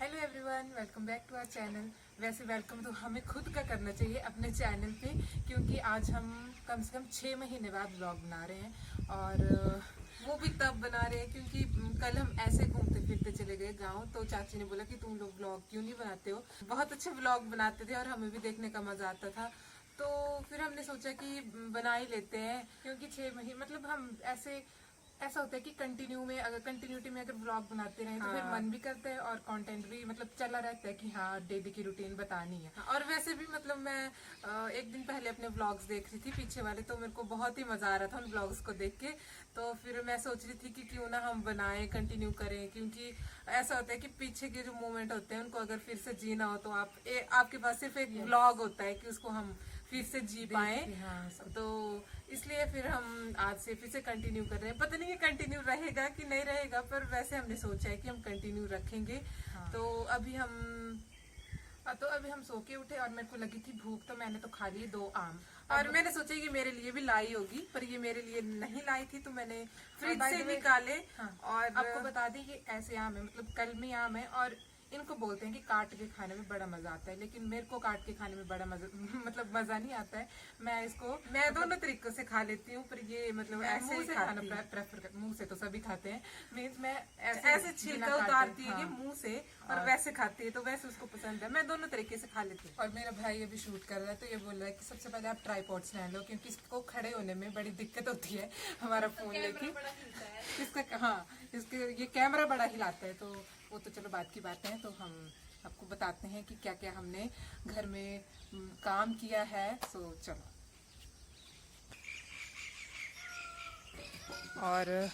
Hello everyone, welcome back to our channel. वैसे welcome तो हमें खुद का करना चाहिए अपने चैनल पे, क्योंकि आज हम कम से कम 6 महीने बाद व्लॉग बना रहे हैं। और वो भी तब बना रहे हैं क्योंकि कल हम ऐसे घूमते फिरते चले गए गांव, तो चाची ने बोला कि तुम लोग व्लॉग क्यों नहीं बनाते हो। बहुत अच्छे व्लॉग बनाते थे और हमें भी देखने का मजा आता था। तो फिर हमने सोचा कि बना ही लेते हैं, क्योंकि 6 महीने मतलब हम ऐसा होता है कि कंटिन्यूटी में अगर व्लॉग बनाते रहे तो फिर मन भी करता है और कंटेंट भी मतलब चला रहता है कि हाँ डेली की रूटीन बतानी है। और वैसे भी मतलब मैं एक दिन पहले अपने व्लॉग्स देख रही थी पीछे वाले, तो मेरे को बहुत ही मजा आ रहा था उन व्लॉग्स को देख के। तो फिर मैं सोच रही थी कि क्यों ना हम बनाएं, कंटिन्यू करें, क्योंकि ऐसा होता है कि पीछे के जो मोमेंट होते हैं उनको अगर फिर से जीना हो तो आपके पास सिर्फ एक व्लॉग होता है कि उसको हम फिर से जी पाए। तो इसलिए फिर हम आज से फिर से कंटिन्यू कर रहे हैं। पता नहीं ये कंटिन्यू रहेगा कि नहीं रहेगा, पर वैसे हमने सोचा है कि हम कंटिन्यू रखेंगे। तो अभी हम सो के उठे और मेरे को लगी थी भूख, तो मैंने तो खा लिए 2 आम। और मैंने सोचा कि मेरे लिए भी लाई होगी, पर ये मेरे लिए नहीं लाई थी, तो मैंने फ्रिज से निकाले। और आपको बता दी कि ऐसे आम है, मतलब कलमी आम है, और इनको बोलते हैं कि काट के खाने में बड़ा मजा आता है, लेकिन मेरे को काट के खाने में बड़ा मजा मतलब मजा नहीं आता है। मैं दोनों तरीकों से खा लेती हूँ, पर ये मतलब ऐसे ही खाना प्रेफर कर। मुंह से तो सभी खाते हैं, मीन्स मैं ऐसे छिलका उतारती है मुंह से और वैसे खाती है, तो वैसे उसको पसंद है। मैं दोनों तरीके से खा लेती हूँ। और मेरा भाई अभी शूट कर रहा है, तो ये बोल रहा है कि सबसे पहले आप ट्राइपॉड्स ले लो, क्योंकि इसको खड़े होने में बड़ी दिक्कत होती है हमारा फोन लेके। इसके ये कैमरा बड़ा हिलाता है, तो वो तो चलो बात की बात है। तो हम आपको बताते हैं कि क्या क्या हमने घर में काम किया है। सो चलो। और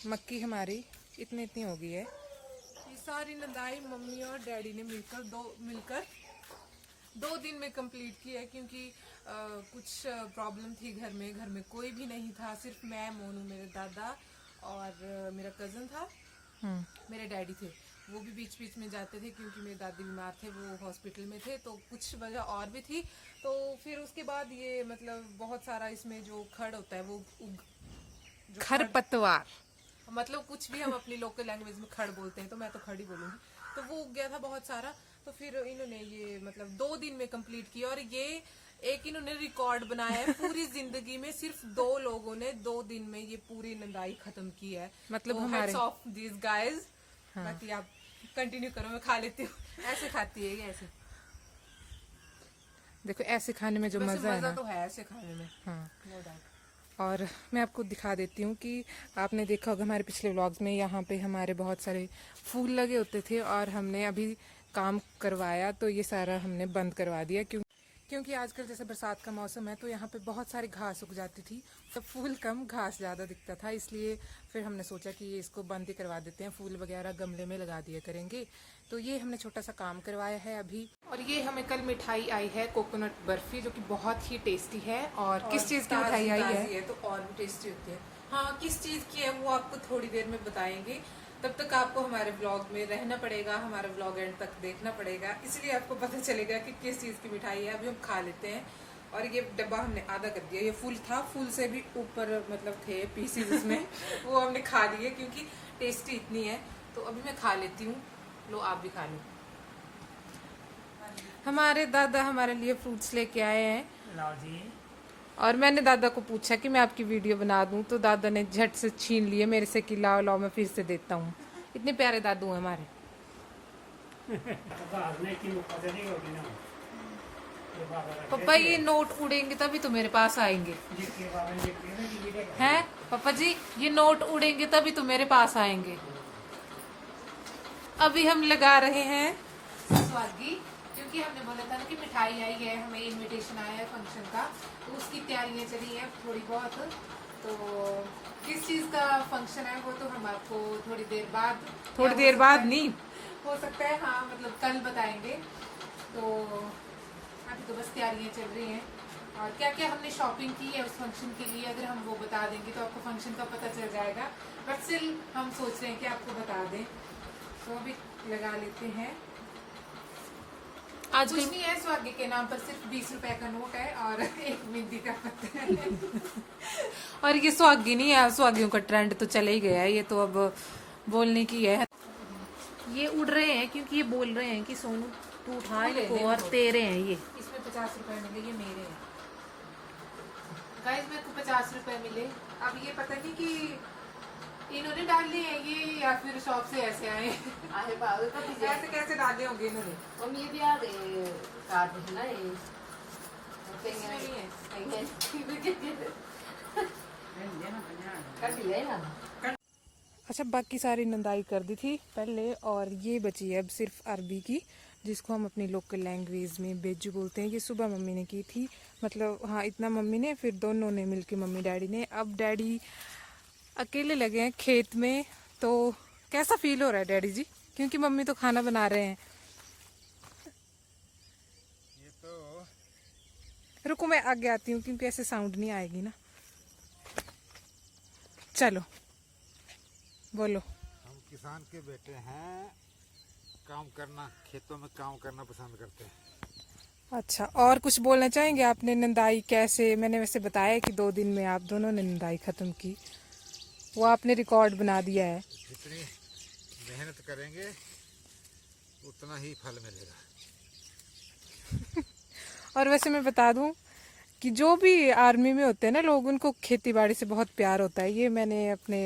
मक्की हमारी इतनी हो गई है। ये सारी नदाई मम्मी और डैडी ने मिलकर 2 दिन में कंप्लीट की है, क्योंकि कुछ प्रॉब्लम थी घर में कोई भी नहीं था, सिर्फ मैं, मोनू, मेरे दादा और मेरा कजन था। मेरे डैडी थे, वो भी बीच बीच में जाते थे क्योंकि मेरे दादी बीमार थे, वो हॉस्पिटल में थे, तो कुछ वजह और भी थी। तो फिर उसके बाद ये मतलब बहुत सारा इसमें जो खड़ होता है वो खरपतवार, मतलब कुछ भी हम अपनी लोकल लैंग्वेज में खड़ बोलते हैं, तो मैं तो खड़ ही बोलूंगी। तो वो उग गया था बहुत सारा। तो फिर इन्होंने ये मतलब 2 दिन में कंप्लीट किया, और ये एक इन्होंने रिकॉर्ड बनाया है पूरी जिंदगी में। सिर्फ 2 लोगों ने 2 दिन में ये पूरी नंदाई खत्म की है, मतलब हमारे ऑफ दिस गाइज। बाकी आप कंटिन्यू करो, मैं खा लेती हूँ। ऐसे खाती है ये, ऐसे देखो, ऐसे खाने में जो मजा है ना, तो है ऐसे खाने में। हाँ, नो डाउट। और मैं आपको दिखा देती हूँ कि आपने देखा होगा हमारे पिछले व्लॉग्स में, यहाँ पे हमारे बहुत सारे फूल लगे होते थे, और हमने अभी काम करवाया तो ये सारा हमने बंद करवा दिया, क्योंकि आजकल जैसे बरसात का मौसम है, तो यहाँ पे बहुत सारी घास उग जाती थी, तो फूल कम घास ज़्यादा दिखता था। इसलिए फिर हमने सोचा कि ये इसको बंद ही करवा देते हैं, फूल वगैरह गमले में लगा दिया करेंगे। तो ये हमने छोटा सा काम करवाया है अभी। और ये हमें कल मिठाई आई है कोकोनट बर्फी, जो कि बहुत ही टेस्टी है। और किस चीज़ की मिठाई आई है तो और भी टेस्टी होती है। हाँ, किस चीज़ की है वो आपको थोड़ी देर में बताएंगे। तब तक आपको हमारे ब्लॉग में रहना पड़ेगा, हमारा ब्लॉग एंड तक देखना पड़ेगा, इसलिए आपको पता चलेगा कि किस चीज़ की मिठाई है। अभी हम खा लेते हैं। और ये डब्बा हमने आधा कर दिया, ये फुल था, फुल से भी ऊपर मतलब थे पीसेस इसमें वो हमने खा लिए क्योंकि टेस्टी इतनी है। तो अभी मैं खा लेती हूँ, लो आप भी खा लो। हमारे दादा हमारे लिए फ्रूट्स लेके आए हैं, और मैंने दादा को पूछा कि मैं आपकी वीडियो बना दूं, तो दादा ने झट से छीन लिए मेरे से कि लाओ लाओ मैं फिर से देता हूँ। इतने प्यारे दादू हैं हमारे। पापा ये नोट उड़ेंगे तभी तो मेरे पास आएंगे, हैं पापा जी, ये नोट उड़ेंगे तभी तो मेरे पास आएंगे। अभी हम लगा रहे हैं स्वागी, क्योंकि हमने बोला था ना कि मिठाई आई है, हमें इनविटेशन आया है फंक्शन का, तो उसकी तैयारियां चली हैं थोड़ी बहुत। तो किस चीज़ का फंक्शन है वो तो हम आपको थोड़ी देर बाद नहीं हो सकता है, हाँ मतलब कल बताएंगे। तो अभी तो बस तैयारियां चल रही हैं, और क्या क्या हमने शॉपिंग की है उस फंक्शन के लिए अगर हम वो बता देंगे तो आपको फंक्शन का पता चल जाएगा, बट स्टिल हम सोच रहे हैं कि आपको बता दें। तो अभी लगा लेते हैं। आज कुछ नहीं है, स्वागी के नाम पर सिर्फ 20 रुपए का नोट है और एक मेहंदी का पत्ता है। और ये स्वागी नहीं है, स्वागियों का ट्रेंड तो चले ही गया है, ये तो अब बोलने की है। ये उड़ रहे हैं क्योंकि ये बोल रहे हैं कि सोनू तू उठा ले इनको ले और इनको। तेरे हैं ये। इसमें 50 रुपए मिले, ये मेरे हैं गाइस, मेरे को 50 रुपए मिले। अब ये पता नहीं कि इन्होंने डाले हैं ये या फिर शॉप से ऐसे आए आहे बाबू का भी ऐसे कैसे डाले होंगे इन्होंने। हम ये भी आ गए काट है ना ये इसमें नहीं है। कट ले ना। अच्छा, बाकी सारी नंदाई कर दी थी पहले, और ये बची है अब सिर्फ अरबी की, जिसको हम अपनी लोकल लैंग्वेज में बेजू बोलते हैं। ये सुबह मम्मी ने की थी, मतलब हाँ इतना मम्मी ने, फिर दोनों ने मिलके मम्मी डैडी ने। अब डैडी अकेले लगे हैं खेत में, तो कैसा फील हो रहा है डैडी जी, क्योंकि मम्मी तो खाना बना रहे हैं। ये तो रुको मैं आगे आती हूँ क्योंकि ऐसे साउंड नहीं आएगी ना। चलो बोलो। हम किसान के बेटे हैं, काम करना, खेतों में काम करना पसंद करते हैं। अच्छा, और कुछ बोलना चाहेंगे? आपने नंदाई कैसे, मैंने वैसे बताया कि 2 दिन में आप दोनों ने नंदाई खत्म की, वो आपने रिकॉर्ड बना दिया है। जितनी मेहनत करेंगे उतना ही फल मिलेगा। और वैसे मैं बता दूं कि जो भी आर्मी में होते हैं ना लोग, उनको खेती बाड़ी से बहुत प्यार होता है। ये मैंने अपने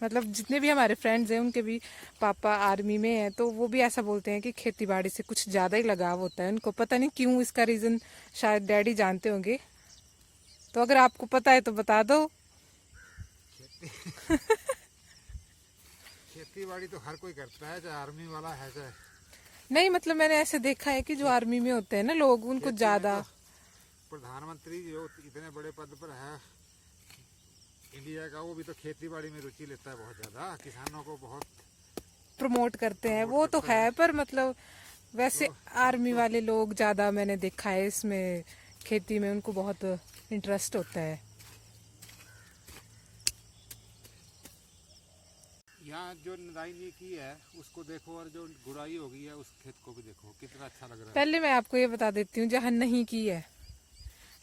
मतलब जितने भी हमारे फ्रेंड्स हैं उनके भी पापा आर्मी में हैं, तो वो भी ऐसा बोलते हैं कि खेती बाड़ी से कुछ ज़्यादा ही लगाव होता है उनको। पता नहीं क्यों, इसका रीज़न शायद डैडी जानते होंगे, तो अगर आपको पता है तो बता दो। खेती बाड़ी तो हर कोई करता है, चाहे आर्मी वाला है चाहे। नहीं मतलब मैंने ऐसे देखा है कि जो आर्मी में होते हैं ना लोग, उनको खेती में ज़्यादा। तो प्रधानमंत्री जो इतने बड़े पद पर है इंडिया का, वो भी तो खेती बाड़ी में रुचि लेता है बहुत ज्यादा, किसानों को बहुत प्रमोट करते हैं, वो तो है, पर मतलब वैसे आर्मी वाले लोग ज़्यादा मैंने देखा है इसमें, खेती में उनको बहुत इंटरेस्ट होता है। यहाँ जो निदाई नहीं की है उसको देखो, और जो गुड़ाई हो गई है उस खेत को भी देखो, कितना अच्छा लग रहा है। पहले मैं आपको ये बता देती हूँ, जहाँ नहीं की है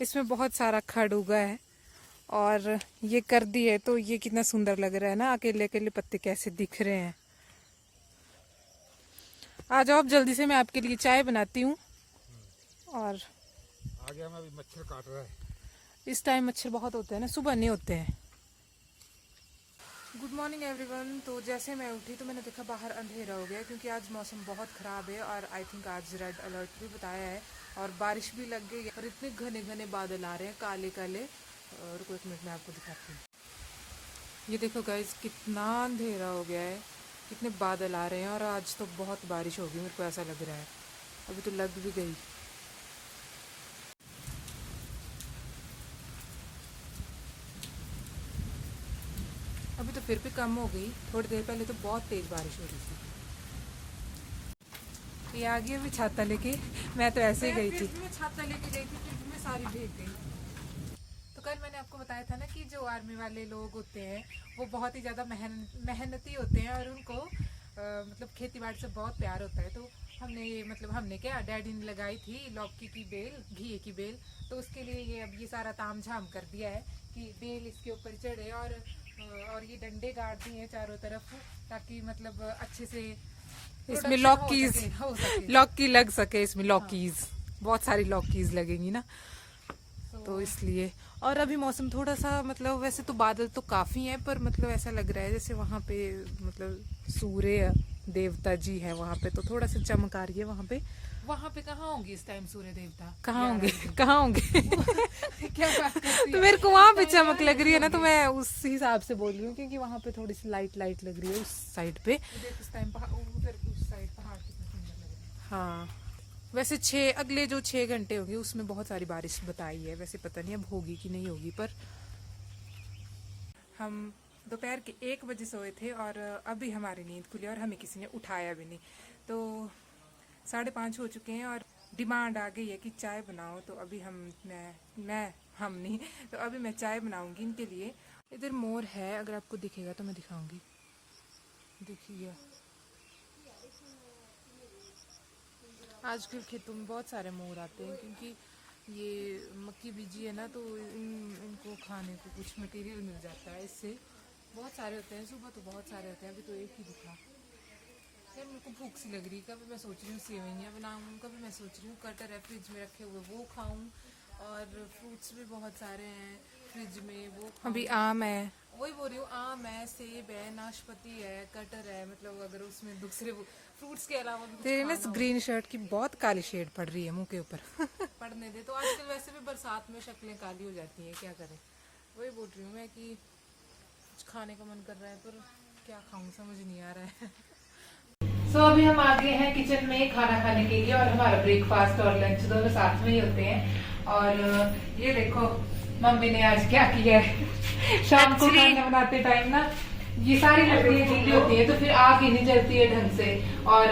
इसमें बहुत सारा खड़ उगा है, और ये कर दी है तो ये कितना सुंदर लग रहा है ना, अकेले अकेले पत्ते कैसे दिख रहे हैं। आ जाओ अब जल्दी से, मैं आपके लिए चाय बनाती हूँ। और आगे हमें अभी मच्छर काट रहा है। इस टाइम मच्छर बहुत होते हैं ना, सुबह नहीं होते हैं। Good morning everyone. तो जैसे मैं उठी तो मैंने देखा बाहर अंधेरा हो गया, क्योंकि आज मौसम बहुत ख़राब है और आई थिंक आज रेड अलर्ट भी बताया है, और बारिश भी लग गई है, और इतने घने घने बादल आ रहे हैं काले काले। रुको 1 मिनट में आपको दिखाती हूँ। ये देखो गाइज, कितना अंधेरा हो गया है, कितने बादल आ रहे हैं, और आज तो बहुत बारिश होगी, मेरे को ऐसा लग रहा है। अभी तो लग भी गई। अभी तो फिर भी कम हो गई, थोड़ी देर पहले तो बहुत तेज बारिश हो रही थी। ये आ गई अभी छाता लेके, मैं तो ऐसे ही गई थी। मैं छाता लेके गई थी, फिर मैं सारी भीग गई। तो कल मैंने आपको बताया था ना कि जो आर्मी वाले लोग होते हैं वो बहुत ही ज़्यादा मेहनती होते हैं, और उनको मतलब खेती बाड़ी से बहुत प्यार होता है। तो हमने क्या, डैडी ने लगाई थी लौकी की बेल, घी की बेल, तो उसके लिए ये अब ये सारा ताम झाम कर दिया है कि बेल इसके ऊपर चढ़े, और ये डंडे गाड़ दिए हैं चारों तरफ, ताकि मतलब अच्छे से इसमें लौकी लग सके, इसमें लौकीज बहुत सारी लौकीज लगेंगी ना, तो इसलिए। और अभी मौसम थोड़ा सा मतलब, वैसे तो बादल तो काफी हैं, पर मतलब ऐसा लग रहा है जैसे वहाँ पे मतलब सूर्य देवता जी है वहाँ पे, तो थोड़ा सा चमक आ रही है वहाँ पे। वहाँ पे कहाँ होंगे इस टाइम सूर्य देवता? कहाँ होंगे कहाँ होंगे क्या बात करती तो मेरे को वहाँ पे चमक लग रही है ना, तो मैं उस हिसाब से बोल रही हूँ, क्योंकि वहाँ पे थोड़ी सी लाइट लाइट लग रही है उस साइड पे। इस टाइम उधर उस साइड पहाड़ कितना सुंदर लग रहा है। हाँ, वैसे अगले जो 6 घंटे होंगे उसमें बहुत सारी बारिश बताई है, वैसे पता नहीं अब होगी कि नहीं होगी। पर हम दोपहर के 1 बजे सोए थे, और अभी हमारी नींद खुली और हमें किसी ने उठाया भी नहीं। तो 5:30 हो चुके हैं, और डिमांड आ गई है कि चाय बनाओ, तो अभी हम नहीं, तो अभी मैं चाय बनाऊंगी इनके लिए। इधर मोर है, अगर आपको दिखेगा तो मैं दिखाऊंगी, देखिए आजकल खेतों में बहुत सारे मोर आते हैं, क्योंकि ये मक्की बीजी है ना, तो इनको खाने को कुछ मटेरियल मिल जाता है इससे। बहुत सारे होते हैं, सुबह तो बहुत सारे होते हैं, अभी तो एक ही दिखा। यार मेरे को भूख सी लग रही है। कभी मैं सोच रही हूँ सेवइयाँ बनाऊँ, कभी मैं सोच रही हूँ कटर है फ्रिज में रखे हुए वो खाऊं, और फ्रूट्स भी बहुत सारे हैं फ्रिज में वो खाऊं। अभी आम है। वही बोल रही हूँ, आम है, सेब है, नाशपाती है, कटर है, मतलब अगर उसमें दूसरे फ्रूट्स के अलावा भी कुछ तेरे ना खाना हो ग्रीन शर्ट की बहुत काली शेड पड़ रही है मुंह के ऊपर। पढ़ने दे। तो आजकल वैसे भी बरसात में शक्लें काली हो जाती हैं, क्या करें। वही बोल रही हूँ मैं कि कुछ खाने का मन कर रहा है पर क्या खाऊं समझ नहीं आ रहा है। सो अभी हम आ गए हैं किचन में खाना खाने के लिए, और हमारा ब्रेकफास्ट और लंच दोनों साथ में ही होते हैं। और ये देखो मम्मी ने आज क्या किया है। शाम को खाना बनाते टाइम ना ये सारी लकड़ियां गीली होती है तो फिर आग ही नहीं जलती है ढंग से, और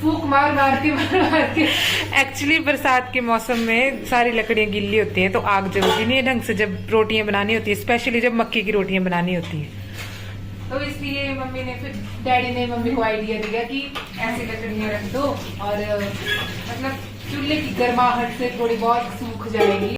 फूक मार मार के एक्चुअली बरसात के मौसम में सारी लकड़ियां गीली होती हैं तो आग जलती नहीं है ढंग से जब रोटियां बनानी होती है, स्पेशली जब मक्की की रोटियां बनानी होती है। तो इसलिए मम्मी ने फिर डैडी ने मम्मी को आइडिया दिया कि ऐसी लकड़ियां रख दो, और मतलब चूल्हे की गर्माहट से थोड़ी बहुत सूख जाएगी।